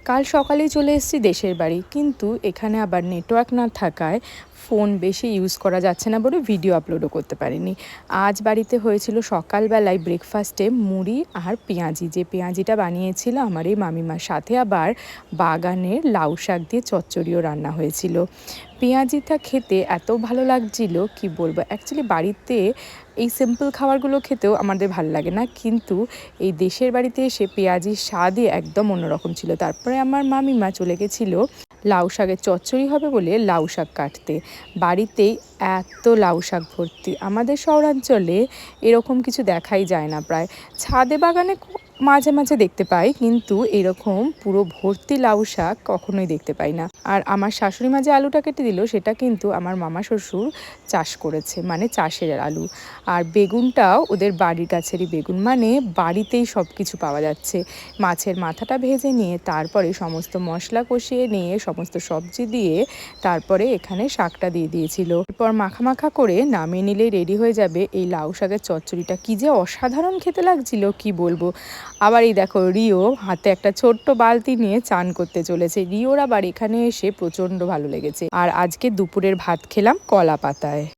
কাল সকালেই চলে এসেছি দেশের বাড়ি, কিন্তু এখানে আবার নেটওয়ার্ক না থাকায় ফোন বেশি ইউজ করা যাচ্ছে না বলে ভিডিও আপলোডও করতে পারিনি। আজ বাড়িতে হয়েছিল সকালবেলায় ব্রেকফাস্টে মুড়ি আর পেঁয়াজি। যে পেঁয়াজিটা বানিয়েছিল আমার এই মামিমার, সাথে আবার বাগানের লাউ শাক দিয়ে চচ্চড়িও রান্না হয়েছিল। পেঁয়াজিটা খেতে এত ভালো লাগছিল কি বলবো। অ্যাকচুয়ালি বাড়িতে এই সিম্পল খাবারগুলো খেতেও আমাদের ভালো লাগে না, কিন্তু এই দেশের বাড়িতে এসে পেঁয়াজির স্বাদই একদম অন্যরকম ছিল। তারপরে আমার মামিমা চলে গেছিলো লাউ শাকের চচ্চড়ি হবে বলে লাউ শাক কাটতে। বাড়িতেই এত লাউ শাক ভর্তি, আমাদের শহরাঞ্চলে এরকম কিছু দেখাই যায় না প্রায়। ছাদে বাগানে মাঝে মাঝে দেখতে পাই, কিন্তু এরকম পুরো ভর্তি লাউ শাক কখনোই দেখতে পাই না। আর আমার শাশুড়ি মা যে আলুটা কেটে দিল সেটা কিন্তু আমার মামা শ্বশুর চাষ করেছে, মানে চাষের আলু। আর বেগুনটাও ওদের বাড়ির কাছেরই বেগুন, মানে বাড়িতেই সব কিছু পাওয়া যাচ্ছে। মাছের মাথাটা ভেজে নিয়ে তারপরে সমস্ত মশলা কষিয়ে নিয়ে সমস্ত সবজি দিয়ে তারপরে এখানে শাকটা দিয়ে দিয়েছিল। এরপর মাখা মাখা করে নামিয়ে নিলেই রেডি হয়ে যাবে এই লাউ শাকের চচ্চড়িটা। কি যে অসাধারণ খেতে লাগছিল কি বলবো। আবার এই দেখো রিও হাতে একটা ছোট্ট বালতি নিয়ে চান করতে চলেছে। রিওর আবার এখানে এসে প্রচণ্ড ভালো লেগেছে। আর আজকে দুপুরের ভাত খেলাম কলা পাতায়।